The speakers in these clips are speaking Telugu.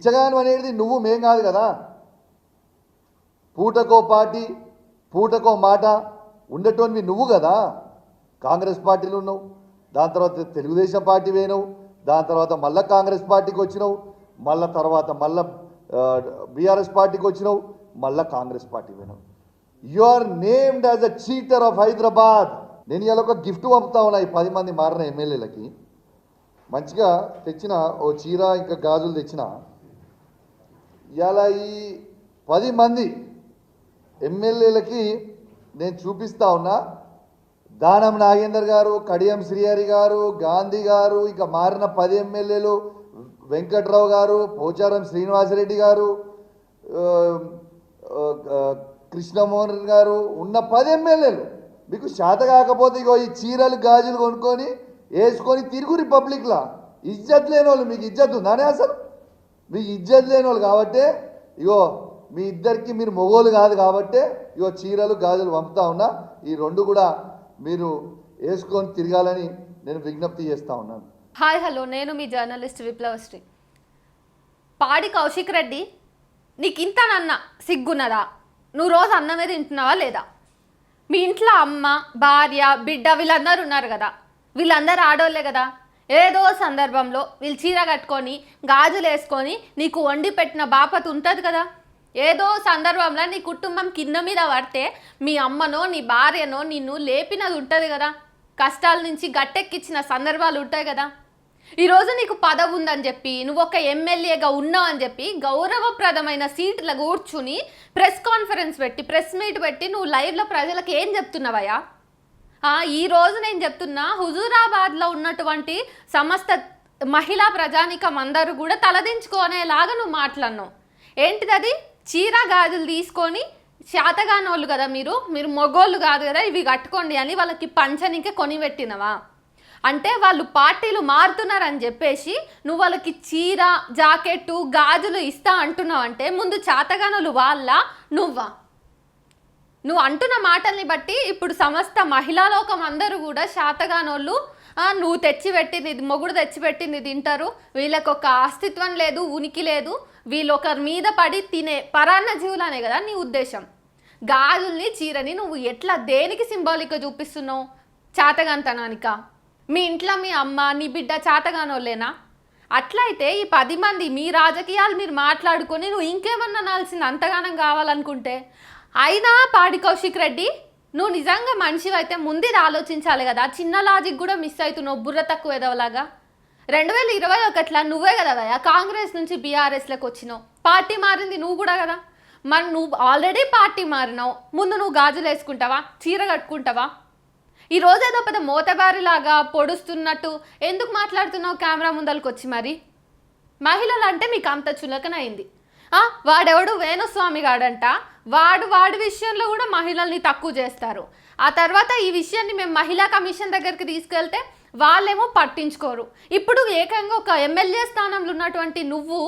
బిచ్చగాను అనేది నువ్వు మేం కాదు కదా. పూటకో పార్టీ పూటకో మాట ఉండేటోనివి నువ్వు కదా. కాంగ్రెస్ పార్టీలో ఉన్నావు, దాని తర్వాత తెలుగుదేశం పార్టీ పోయినావు, దాని తర్వాత మళ్ళీ కాంగ్రెస్ పార్టీకి వచ్చినావు, మళ్ళీ తర్వాత మళ్ళీ బీఆర్ఎస్ పార్టీకి వచ్చినావు, మళ్ళీ కాంగ్రెస్ పార్టీ పోయినావు. You are named as a cheater of Hyderabad. నేను ఇలా ఒక గిఫ్ట్ పంపుతా ఉన్నా ఈ 10 మంది మారిన ఎమ్మెల్యేలకి. మంచిగా తెచ్చిన ఓ చీర ఇంకా గాజులు తెచ్చిన. ఇలా ఈ 10 మంది ఎమ్మెల్యేలకి నేను చూపిస్తా ఉన్నా. దానం నాగేందర్ గారు, కడియం శ్రీహరి గారు, గాంధీ గారు, ఇక మారిన 10 ఎమ్మెల్యేలు, వెంకట్రావు గారు, పోచారం శ్రీనివాసరెడ్డి గారు, కృష్ణమోహన్ గారు ఉన్న 10 ఎమ్మెల్యేలు మీకు శాత కాకపోతే ఇగో ఈ చీరలు గాజులు కొనుక్కొని వేసుకొని తిరుగు రిపబ్లిక్లా. ఇజ్జత్ లేని వాళ్ళు, మీకు ఇజ్జత్ ఉందానే అసలు? మీకు ఇజ్జత్ లేని వాళ్ళు కాబట్టే ఇగో మీ ఇద్దరికి మీరు మొగోలు కాదు కాబట్టే ఇగో చీరలు గాజులు పంపుతా ఉన్నా. ఈ 2 కూడా మీరు వేసుకొని తిరగాలని నేను విజ్ఞప్తి చేస్తూ ఉన్నాను. హాయ్ హలో, నేను మీ జర్నలిస్ట్ విప్లవశ్రీ. పాడి కౌశిక్ రెడ్డి, నీకు ఇంతనన్నా సిగ్గున్నదా? నువ్వు రోజు అన్నమే తింటున్నావా లేదా? మీ ఇంట్లో అమ్మ, భార్య, బిడ్డ వీళ్ళందరూ ఉన్నారు కదా, వీళ్ళందరూ ఆడోళ్ళే కదా. ఏదో సందర్భంలో వీళ్ళు చీర కట్టుకొని గాజులు వేసుకొని నీకు వండి పెట్టిన బాపత ఉంటుంది కదా. ఏదో సందర్భంలో నీ కుటుంబం కింద మీద పడితే మీ అమ్మనో నీ భార్యనో నిన్ను లేపినది ఉంటుంది కదా. కష్టాల నుంచి గట్టెక్కించిన సందర్భాలు ఉంటాయి కదా. ఈరోజు నీకు పదవి ఉందని చెప్పి, నువ్వు ఒక ఎమ్మెల్యేగా ఉన్నావు అని చెప్పి గౌరవప్రదమైన సీట్ల కూర్చుని ప్రెస్ కాన్ఫరెన్స్ పెట్టి, ప్రెస్ మీట్ పెట్టి నువ్వు లైవ్లో ప్రజలకు ఏం చెప్తున్నావయ్యా? ఈరోజు నేను చెప్తున్నా, హుజూరాబాద్లో ఉన్నటువంటి సమస్త మహిళా ప్రజానికం అందరూ కూడా తలదించుకునేలాగా నువ్వు మాట్లాడినావు. ఏంటిది అది? చీర గాజులు తీసుకొని శాతగానోళ్ళు కదా మీరు మొగోళ్ళు కాదు కదా, ఇవి కట్టుకోండి అని వాళ్ళకి పంచనికే కొనిపెట్టినవా? అంటే వాళ్ళు పార్టీలు మారుతున్నారని చెప్పేసి నువ్వు వాళ్ళకి చీర, జాకెట్టు, గాజులు ఇస్తా అంటున్నావు. అంటే ముందు చాతగానోళ్ళు వాళ్ళ నువ్వా? నువ్వు అంటున్న మాటల్ని బట్టి ఇప్పుడు సమస్త మహిళా లోకం అందరూ కూడా శాతగానోళ్ళు, నువ్వు తెచ్చిపెట్టింది ఇది, మొగుడు తెచ్చిపెట్టింది తింటారు, వీళ్ళకి ఒక అస్తిత్వం లేదు, ఉనికి లేదు, వీళ్ళు ఒకరి మీద పడి తినే పరాన్న జీవులనే కదా నీ ఉద్దేశం. గాజుల్ని, చీరని నువ్వు ఎట్లా దేనికి సింబాలిక్గా చూపిస్తున్నావు? చాతగాంతనానిక? మీ ఇంట్లో మీ అమ్మ, నీ బిడ్డ చాతగానోళ్ళేనా? అట్లయితే ఈ 10 మంది మీ రాజకీయాలు మీరు మాట్లాడుకొని నువ్వు ఇంకేమన్నా నాల్సింది అంతగానం కావాలనుకుంటే. అయినా పాడి కౌశిక్ రెడ్డి, నువ్వు నిజంగా మనిషివైతే ముందు ఆలోచించాలి కదా. చిన్న లాజిక్ కూడా మిస్ అవుతున్నావు, బుర్ర తక్కువ ఎదవలాగా. 2021లో నువ్వే కదా కాంగ్రెస్ నుంచి బీఆర్ఎస్లోకి వచ్చినావు. పార్టీ మారింది నువ్వు కూడా కదా. మరి నువ్వు ఆల్రెడీ పార్టీ మారినావు, ముందు నువ్వు గాజులు వేసుకుంటావా, చీర కట్టుకుంటావా? ఈరోజు ఏదో పెద్ద మోతబారిలాగా పొడుస్తున్నట్టు ఎందుకు మాట్లాడుతున్నావు కెమెరా ముందరికి వచ్చి? మరి మహిళలు అంటే మీకు అంత చులకనైంది. వాడెవడు వేణుస్వామి గాడంట, వాడి విషయంలో కూడా మహిళల్ని తక్కువ చేస్తారు. ఆ తర్వాత ఈ విషయాన్ని మేము మహిళా కమిషన్ దగ్గరికి తీసుకెళ్తే వాళ్ళేమో పట్టించుకోరు. ఇప్పుడు ఏకంగా ఒక ఎమ్మెల్యే స్థానంలో ఉన్నటువంటి నువ్వు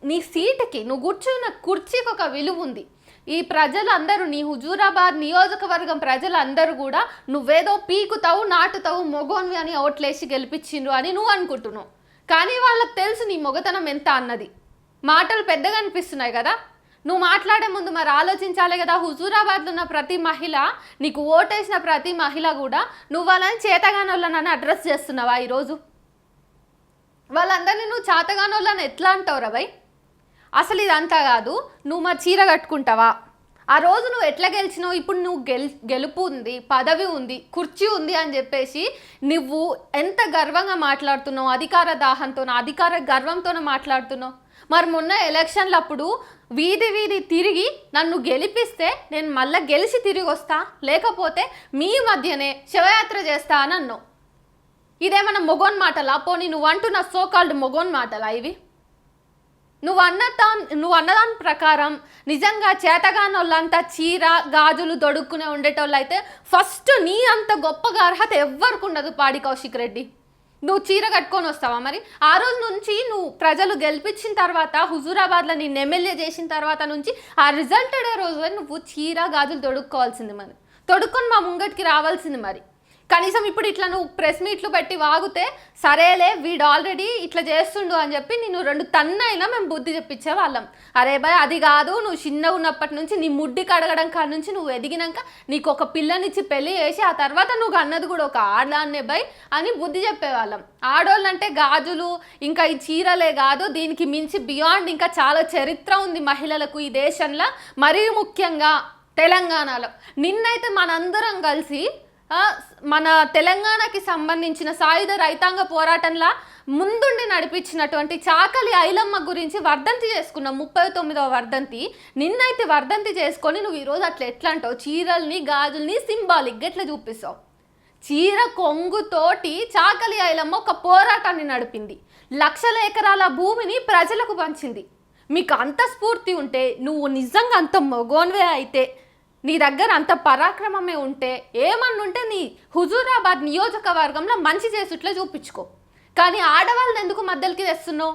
నీ సీటుకి, నువ్వు కూర్చున్న కుర్చీకి ఒక విలువ ఉంది. ఈ ప్రజలందరూ, నీ హుజూరాబాద్ నియోజకవర్గం ప్రజలందరూ కూడా నువ్వేదో పీకుతావు, నాటుతావు, మొగోన్వి అని ఓట్లేసి గెలిపించిండ్రు అని నువ్వు అనుకుంటున్నావు. కానీ వాళ్ళకి తెలుసు నీ మొగతనం ఎంత అన్నది. మాటలు పెద్దగా అనిపిస్తున్నాయి కదా. నువ్వు మాట్లాడే ముందు మరి ఆలోచించాలి కదా. హుజూరాబాద్లో ఉన్న ప్రతి మహిళ, నీకు ఓటేసిన ప్రతి మహిళ కూడా నువ్వు వాళ్ళని చేతగానోళ్ళని అడ్రస్ చేస్తున్నావా? ఈరోజు వాళ్ళందరినీ నువ్వు చేతగానోళ్ళని ఎట్లా అంటావురా భయ్? అసలు ఇదంతా కాదు. నువ్వు మా చీర కట్టుకుంటావా? ఆ రోజు నువ్వు ఎట్లా గెలిచినావు? ఇప్పుడు నువ్వు గెలుపు ఉంది, పదవి ఉంది, కుర్చీ ఉంది అని చెప్పేసి నువ్వు ఎంత గర్వంగా మాట్లాడుతున్నావు. అధికార దాహంతో, అధికార గర్వంతో మాట్లాడుతున్నావు. మరి మొన్న ఎలక్షన్లప్పుడు వీధి తిరిగి నన్ను గెలిపిస్తే నేను మళ్ళీ గెలిచి తిరిగి వస్తా, లేకపోతే మీ మధ్యనే శివయాత్ర చేస్తా అని అన్నావు. ఇదేమన్నా మొగోన్ మాటలా? పోనీ నువ్వు అంటున్న సోకాల్డ్ మొగోన్ మాటలా ఇవి? నువ్వు అన్నదాని ప్రకారం నిజంగా చేతగానోళ్ళంతా చీర, గాజులు దొడుక్కునే ఉండేటోళ్ళు అయితే ఫస్ట్ నీ అంత గొప్పగా అర్హత ఎవ్వరికి ఉండదు పాడి కౌశిక్ రెడ్డి. నువ్వు చీర కట్టుకొని వస్తావా? మరి ఆ రోజు నుంచి నువ్వు ప్రజలు గెలిపించిన తర్వాత, హుజూరాబాద్లో నిన్ను ఎమ్మెల్యే చేసిన తర్వాత నుంచి ఆ రిజల్టెడ్ రోజు నువ్వు చీర, గాజులు తొడుక్కోవాల్సింది. మరి తొడుక్కొని మా ముంగటికి రావాల్సింది. మరి కనీసం ఇప్పుడు ఇట్లా నువ్వు ప్రెస్ మీట్లు పెట్టి వాగితే సరేలే వీడు ఆల్రెడీ ఇట్లా చేస్తుండు అని చెప్పి నేను 2 తన్నైనా మేము బుద్ధి చెప్పించే వాళ్ళం. అరే బాయ్ అది కాదు, నువ్వు చిన్నగా ఉన్నప్పటి నుంచి నీ ముడ్డి కడగడం కాడ నుంచి నువ్వు ఎదిగినాక నీకు ఒక పిల్లనిచ్చి పెళ్లి చేసి ఆ తర్వాత నువ్వు అన్నది కూడా ఒక ఆడదాన్నే బాయ్ అని బుద్ధి చెప్పేవాళ్ళం. ఆడోళ్ళు అంటే గాజులు ఇంకా ఈ చీరలే కాదు, దీనికి మించి బియాండ్ ఇంకా చాలా చరిత్ర ఉంది మహిళలకు ఈ దేశంలో, మరీ ముఖ్యంగా తెలంగాణలో. నిన్నైతే మనందరం కలిసి మన తెలంగాణకి సంబంధించిన సాయుధ రైతాంగ పోరాటంలో ముందుండి నడిపించినటువంటి చాకలి ఐలమ్మ గురించి వర్ధంతి చేసుకున్నాం, 39వ వర్ధంతి. నిన్నైతే వర్ధంతి చేసుకొని నువ్వు ఈరోజు అట్లా ఎట్లా అంటావు? చీరల్ని గాజుల్ని సింబాలిక్గా ఎట్లా చూపిస్తావు? చీర కొంగుతోటి చాకలి ఐలమ్మ ఒక పోరాటాన్ని నడిపింది, లక్షల ఎకరాల భూమిని ప్రజలకు పంచింది. మీకు అంత స్ఫూర్తి ఉంటే, నువ్వు నిజంగా అంత మగోన్వే అయితే, నీ దగ్గర అంత పరాక్రమమే ఉంటే, ఏమన్నుంటే నీ హుజూరాబాద్ నియోజకవర్గంలో మంచి చేసుట్లే చూపించుకో. కానీ ఆడవాళ్ళని ఎందుకు మధ్యలోకి తెస్తున్నావు?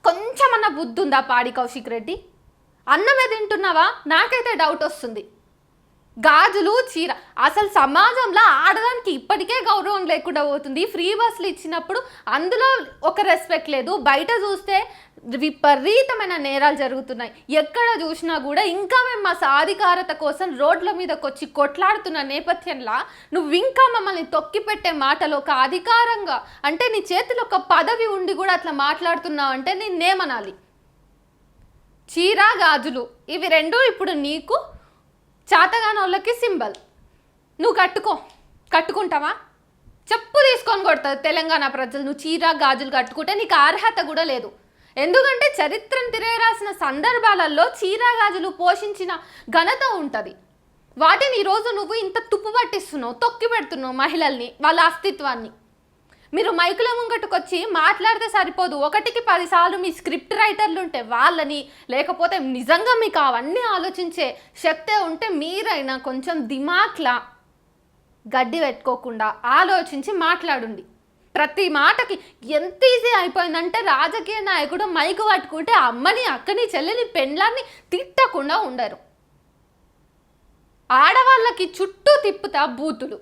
కొంచెమన్నా బుద్ధి ఉందా పాడి కౌశిక్ రెడ్డి? అన్నమే తింటున్నావా? నాకైతే డౌట్ వస్తుంది. గాజులు చీర, అసలు సమాజంలో ఆడదానికి ఇప్పటికే గౌరవం లేకుండా పోతుంది. ఫ్రీ బస్సులు ఇచ్చినప్పుడు అందులో ఒక రెస్పెక్ట్ లేదు. బయట చూస్తే విపరీతమైన నేరాలు జరుగుతున్నాయి. ఎక్కడ చూసినా కూడా ఇంకా మేము మా సాధికారత కోసం రోడ్ల మీదకి వచ్చి కొట్లాడుతున్న నేపథ్యంలో నువ్వు ఇంకా మమ్మల్ని తొక్కి పెట్టే మాటలు ఒక అధికారంగా, అంటే నీ చేతిలో ఒక పదవి ఉండి కూడా అట్లా మాట్లాడుతున్నావు అంటే నిన్నేమనాలి? చీర గాజులు ఇవి 2 ఇప్పుడు నీకు చాతగానోళ్ళకి సింబల్. నువ్వు కట్టుకుంటావా? చెప్పు తీసుకొని కొడతారు తెలంగాణ ప్రజలు. నువ్వు చీర గాజులు కట్టుకుంటే నీకు అర్హత కూడా లేదు. ఎందుకంటే చరిత్రను తిరగరాసిన సందర్భాలలో చీర గాజులు పోషించిన ఘనత ఉంటుంది. వాటిని ఈరోజు నువ్వు ఇంత తుప్పు పట్టిస్తున్నావు, తొక్కి పెడుతున్నావు మహిళల్ని, వాళ్ళ అస్తిత్వాన్ని. మీరు మైకుల ముంగట్టుకొచ్చి మాట్లాడితే సరిపోదు, 1కి 10 సార్లు మీ స్క్రిప్ట్ రైటర్లు ఉంటే వాళ్ళని, లేకపోతే నిజంగా మీకు అవన్నీ ఆలోచించే శక్తే ఉంటే మీరైనా కొంచెం దిమాక్లా గడ్డి పెట్టుకోకుండా ఆలోచించి మాట్లాడండి. ప్రతి మాటకి ఎంత ఈజీ అయిపోయిందంటే రాజకీయ నాయకుడు మైకు పట్టుకుంటే అమ్మని అక్కని చెల్లిని పెండ్లాన్ని తిట్టకుండా ఉండరు. ఆడవాళ్ళకి చుట్టూ తిప్పుతా బూతులు.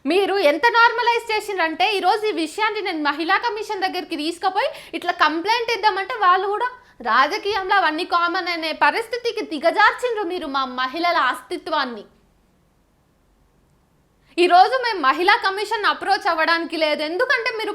మీరు ఎంత నార్మలైజ్ చేసిండ్రంటే ఈరోజు ఈ విషయాన్ని నేను మహిళా కమిషన్ దగ్గరికి తీసుకుపోయి ఇట్లా కంప్లైంట్ ఇద్దామంటే వాళ్ళు కూడా రాజకీయంలో అవన్నీ కామన్ అనే పరిస్థితికి దిగజార్చిండ్రు మీరు మా మహిళల అస్తిత్వాన్ని. ఈరోజు మేము మహిళా కమిషన్ అప్రోచ్ అవ్వడానికి లేదు, ఎందుకంటే మీరు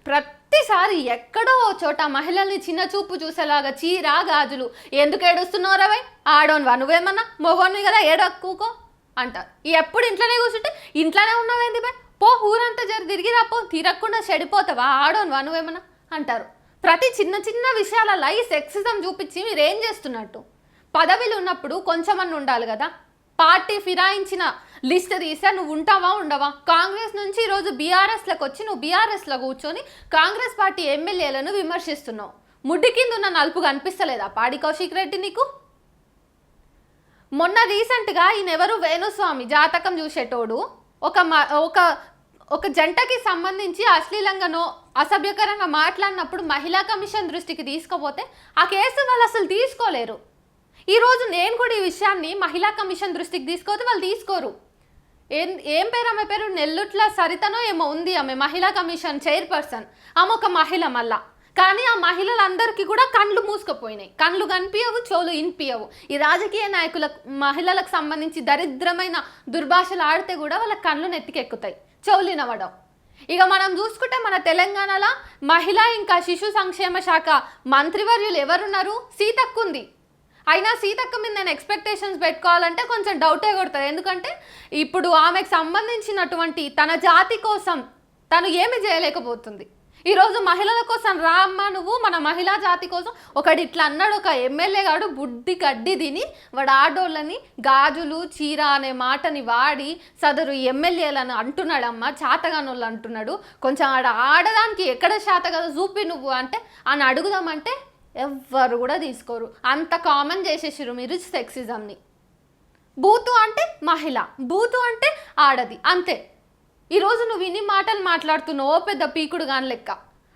ప్రతిసారి ఎక్కడో చోట మహిళల్ని చిన్న చూపు చూసేలాగా చీర గాజులు ఎందుకు ఏడుస్తున్నావు రవై? ఆడోన్వా నువ్వేమన్నా? మొగోన్వి కదా, ఏడక్కుకో అంటారు. ఎప్పుడు ఇంట్లోనే కూర్చుంటే ఇంట్లోనే ఉన్నావేంది బే, పో ఊరంతా తిరిగి రాపో, తిరగకుండా చెడిపోతావా, ఆడోన్వా నువ్వేమన్నా అంటారు. ప్రతి చిన్న చిన్న విషయాలలో ఈ సెక్సిజం చూపించి మీరు ఏం చేస్తున్నట్టు? పదవిలు ఉన్నప్పుడు కొంచెమన్నా ఉండాలి కదా. పార్టీ ఫిరాయించిన లిస్ట్ తీస్తే నువ్వు ఉంటావా ఉండవా? కాంగ్రెస్ నుంచి ఈరోజు బీఆర్ఎస్లోకి వచ్చి నువ్వు బీఆర్ఎస్లో కూర్చొని కాంగ్రెస్ పార్టీ ఎమ్మెల్యేలను విమర్శిస్తున్నావు. ముడ్డి కింద ఉన్న నలుపు కనిపిస్తలేదా పాడి కౌశిక్ రెడ్డి నీకు? మొన్న రీసెంట్గా ఈయనెవరు వేణుస్వామి జాతకం చూసేటోడు ఒక జంటకి సంబంధించి అశ్లీలంగానో అసభ్యకరంగా మాట్లాడినప్పుడు మహిళా కమిషన్ దృష్టికి తీసుకుపోతే ఆ కేసు వాళ్ళు అసలు తీసుకోలేరు. ఈరోజు నేను కూడా ఈ విషయాన్ని మహిళా కమిషన్ దృష్టికి తీసుకోతే వాళ్ళు తీసుకోరు. ఏం పేరు ఆమె పేరు? నెల్లుట్ల సరితనో ఏమో ఉంది, ఆమె మహిళా కమిషన్ చైర్పర్సన్. ఆమె ఒక మహిళ మళ్ళా. కానీ ఆ మహిళలందరికీ కూడా కళ్ళు మూసుకుపోయినాయి, కళ్ళు కనిపించవు, చెవులు వినిపించవు. ఈ రాజకీయ నాయకుల మహిళలకు సంబంధించి దరిద్రమైన దుర్భాషలు ఆడితే కూడా వాళ్ళ కళ్ళు నెత్తికెక్కుతాయి, చెవులు వినవడం. ఇక మనం చూసుకుంటే మన తెలంగాణలో మహిళా ఇంకా శిశు సంక్షేమ శాఖ మంత్రివర్యులు ఎవరున్నారు? సీతక్క ఉంది. అయినా సీతక్క మీద నేను ఎక్స్పెక్టేషన్స్ పెట్టుకోవాలంటే కొంచెం డౌటే కొడుతుంది. ఎందుకంటే ఇప్పుడు ఆమెకు సంబంధించినటువంటి తన జాతి కోసం తను ఏమి చేయలేకపోతుంది. ఈరోజు మహిళల కోసం రా అమ్మ నువ్వు, మన మహిళా జాతి కోసం ఒకటి ఇట్లా అన్నాడు. ఒక ఎమ్మెల్యే గాడు బుడ్డి గడ్డి తిని వాడు ఆడోళ్ళని గాజులు చీర అనే మాటని వాడి సదరు ఎమ్మెల్యేలను అంటున్నాడమ్మ, చాతగానోళ్ళు అంటున్నాడు. కొంచెం ఆడదానికి ఎక్కడ శాత కదా చూపి నువ్వు అంటే అని అడుగుదామంటే ఎవ్వరు కూడా తీసుకోరు. అంత కామన్ చేసేసారు మీరు సెక్సిజంని. బూతు అంటే మహిళ, బూతు అంటే ఆడది, అంతే. ఈరోజు నువ్వు ఇన్ని మాటలు మాట్లాడుతున్నావు పెద్ద పీకుడు గాని లెక్క.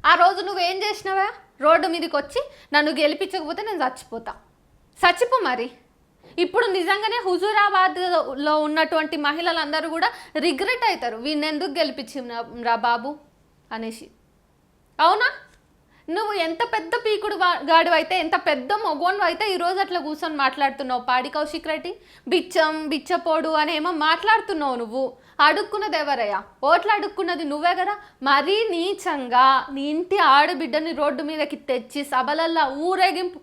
ఆ రోజు నువ్వేం చేసినావా? రోడ్డు మీదకి వచ్చి నన్ను గెలిపించకపోతే నేను చచ్చిపోతా. చచ్చిపో మరి. ఇప్పుడు నిజంగానే హుజూరాబాద్లో ఉన్నటువంటి మహిళలందరూ కూడా రిగ్రెట్ అవుతారు, వీడిని ఎందుకు గెలిపించిరా బాబు అనేసి. అవునా? నువ్వు ఎంత పెద్ద పీకుడు గాడు అయితే, ఎంత పెద్ద మొగోన్వు అయితే ఈరోజు అట్లా కూర్చొని మాట్లాడుతున్నావు పాడి కౌశిక్ రెడ్డి. బిచ్చపోడు అని ఏమో మాట్లాడుతున్నావు నువ్వు. అడుక్కున్నది ఎవరయ్యా? ఓట్లు అడుక్కున్నది నువ్వే కదా. మరీ నీచంగా నీ ఇంటి ఆడబిడ్డని రోడ్డు మీదకి తెచ్చి సభలల్లో ఊరేగింపు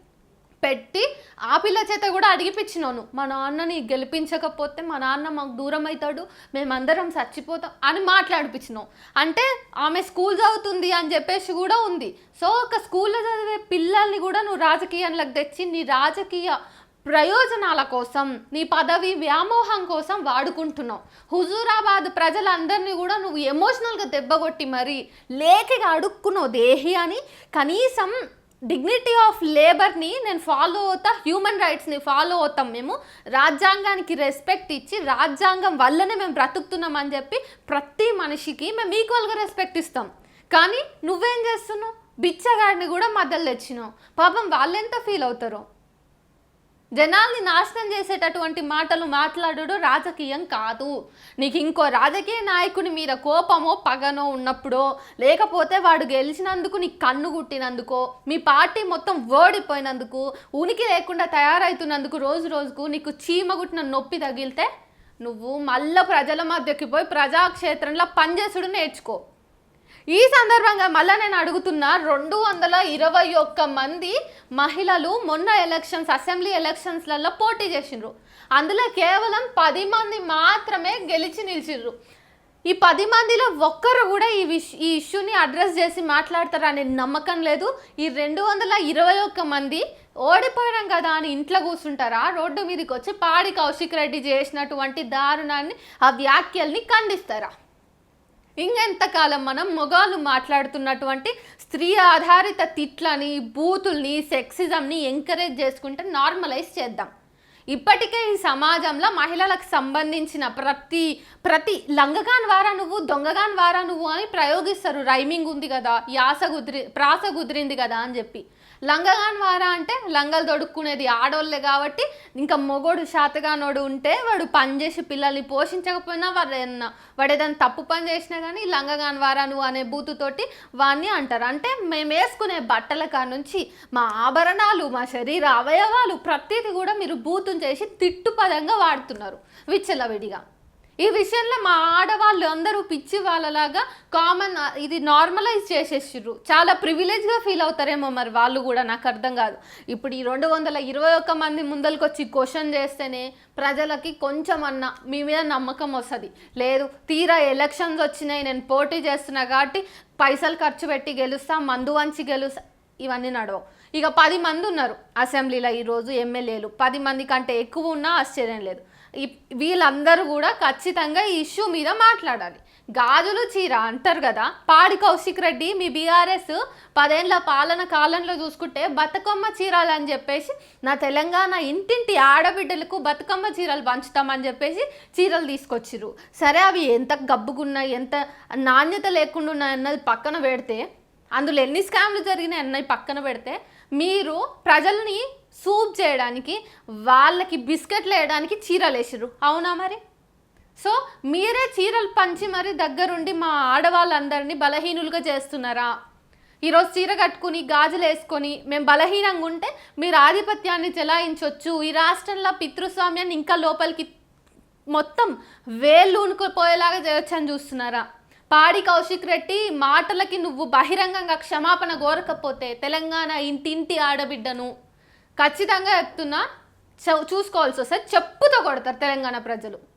పెట్టి ఆ పిల్ల చేత కూడా అడిగిపించినాను, మా నాన్నని గెలిపించకపోతే మా నాన్న మాకు దూరం అవుతాడు, మేమందరం చచ్చిపోతాం అని మాట్లాడిపించినావు. అంటే ఆమె స్కూల్ చదువుతుంది అని చెప్పేసి కూడా ఉంది. సో ఒక స్కూల్లో చదివే పిల్లల్ని కూడా నువ్వు రాజకీయంలోకి తెచ్చి నీ రాజకీయ ప్రయోజనాల కోసం, నీ పదవి వ్యామోహం కోసం వాడుకుంటున్నావు. హుజూరాబాద్ ప్రజలందరినీ కూడా నువ్వు ఎమోషనల్గా దెబ్బగొట్టి మరి లేఖగా అడుక్కున్నావు దేహి అని. కనీసం డిగ్నిటీ ఆఫ్ లేబర్ని నేను ఫాలో అవుతా, హ్యూమన్ రైట్స్ని ఫాలో అవుతాం, మేము రాజ్యాంగానికి రెస్పెక్ట్ ఇచ్చి రాజ్యాంగం వల్లనే మేము బ్రతుకుతున్నాం చెప్పి ప్రతి మనిషికి మేము ఈక్వల్గా రెస్పెక్ట్ ఇస్తాం. కానీ నువ్వేం చేస్తున్నావు? బిచ్చగాడిని కూడా మద్దలు తెచ్చినావు. పాపం వాళ్ళెంత ఫీల్ అవుతారో. జనాల్ని నాశనం చేసేటటువంటి మాటలు మాట్లాడడం రాజకీయం కాదు. నీకు ఇంకో రాజకీయ నాయకుని మీద కోపమో పగనో ఉన్నప్పుడో, లేకపోతే వాడు గెలిచినందుకు నీకు కన్ను గుట్టినందుకో, మీ పార్టీ మొత్తం ఓడిపోయినందుకు, ఉనికి లేకుండా తయారవుతున్నందుకు రోజు రోజుకు నీకు చీమగుట్టిన నొప్పి తగిలితే నువ్వు మళ్ళీ ప్రజల మధ్యకి పోయి ప్రజాక్షేత్రంలో పనిచేసుడు నేర్చుకో. ఈ సందర్భంగా మళ్ళీ నేను అడుగుతున్నా, 221 మంది మహిళలు మొన్న ఎలక్షన్స్, అసెంబ్లీ ఎలక్షన్స్లలో పోటీ చేసిండ్రు. అందులో కేవలం 10 మంది మాత్రమే గెలిచి నిలిచిండ్రు. ఈ 10 మందిలో ఒక్కరు కూడా ఈ ఇష్యూని అడ్రస్ చేసి మాట్లాడతారనే నమ్మకం లేదు. ఈ 221 మంది ఓడిపోయాం కదా అని ఇంట్లో కూర్చుంటారా? రోడ్డు మీదకి వచ్చి పాడి కౌశిక్ రెడ్డి చేసినటువంటి దారుణాన్ని, ఆ వ్యాఖ్యల్ని ఖండిస్తారా? ఇంకెంతకాలం మనం మొగాళ్ళు మాట్లాడుతున్నటువంటి స్త్రీ ఆధారిత తిట్లని, బూతుల్ని, సెక్సిజంని ఎంకరేజ్ చేసుకుంటే నార్మలైజ్ చేద్దాం. ఇప్పటికే ఈ సమాజంలో మహిళలకు సంబంధించిన ప్రతి లంగగాన్ వారా నువ్వు, దొంగగాన్ వారా నువ్వు అని ప్రయోగిస్తారు. రైమింగ్ ఉంది కదా, ప్రాస కుదిరింది కదా అని చెప్పి. లంగగాన్ వారా అంటే లంగలు దొడుక్కునేది ఆడోళ్ళే కాబట్టి, ఇంకా మొగోడు శాతగానోడు ఉంటే వాడు పని చేసి పిల్లల్ని పోషించకపోయినా వాడు ఏదైనా తప్పు పని చేసినా కానీ లంగగాన్ వారా నువ్వు అనే బూతుతోటి వాడిని అంటారు. అంటే మేము వేసుకునే బట్టల కానుంచి మా ఆభరణాలు, మా శరీర అవయవాలు ప్రతిదీ కూడా మీరు బూతుని చేసి తిట్టుపదంగా వాడుతున్నారు విచ్చలవిడిగా. ఈ విషయంలో మా ఆడవాళ్ళు అందరూ పిచ్చి వాళ్ళలాగా కామన్ ఇది నార్మలైజ్ చేసేసిర్రు. చాలా ప్రివిలేజ్గా ఫీల్ అవుతారేమో మరి వాళ్ళు కూడా, నాకు అర్థం కాదు. ఇప్పుడు ఈ 221 మంది ముందరికి వచ్చి క్వశ్చన్ చేస్తేనే ప్రజలకి కొంచెం అన్న మీ మీద నమ్మకం వస్తుంది. లేదు, తీరా ఎలక్షన్స్ వచ్చినాయి, నేను పోటీ చేస్తున్నా కాబట్టి పైసలు ఖర్చు పెట్టి గెలుస్తా, మందు వంచి గెలుస్తా, ఇవన్నీ నడవవు. ఇక 10 మంది ఉన్నారు అసెంబ్లీలో ఈరోజు ఎమ్మెల్యేలు. 10 మంది కంటే ఎక్కువ ఉన్నా ఆశ్చర్యం లేదు. వీళ్ళందరూ కూడా ఖచ్చితంగా ఈ ఇష్యూ మీద మాట్లాడాలి. గాజులు చీర అంటారు కదా. పాడి కౌశిక్ రెడ్డి మీ బీఆర్ఎస్ 10 ఏళ్ల పాలన కాలంలో చూసుకుంటే బతుకమ్మ చీరలు అని చెప్పేసి నా తెలంగాణ ఇంటింటి ఆడబిడ్డలకు బతుకమ్మ చీరలు పంచుతామని చెప్పేసి చీరలు తీసుకొచ్చిర్రు. సరే, అవి ఎంత గబ్బుగున్నాయి, ఎంత నాణ్యత లేకుండా ఉన్నాయి అన్నది పక్కన పెడితే, అందులో ఎన్ని స్కామ్లు జరిగినాయి అన్నవి పక్కన పెడితే, మీరు ప్రజల్ని సూప్ చేయడానికి, వాళ్ళకి బిస్కెట్లు వేయడానికి చీరలు వేసిర్రు. అవునా మరి? సో మీరే చీరలు పంచి మరి దగ్గరుండి మా ఆడవాళ్ళందరినీ బలహీనులుగా చేస్తున్నారా? ఈరోజు చీర కట్టుకుని గాజులు వేసుకొని మేము బలహీనంగా ఉంటే మీరు ఆధిపత్యాన్ని చెలాయించవచ్చు, ఈ రాష్ట్రంలో పితృస్వామ్యాన్ని ఇంకా లోపలికి మొత్తం వేళ్ళు ఉనుకుపోయేలాగా చేయొచ్చు అని చూస్తున్నారా? పాడి కౌశిక్ రెడ్డి మాటలకి నువ్వు బహిరంగంగా క్షమాపణ కోరకపోతే తెలంగాణ ఇంటింటి ఆడబిడ్డను ఖచ్చితంగా చెప్తున్నా చూసుకోవాల్సి వస్తే చెప్పుతో కొడతారు తెలంగాణ ప్రజలు.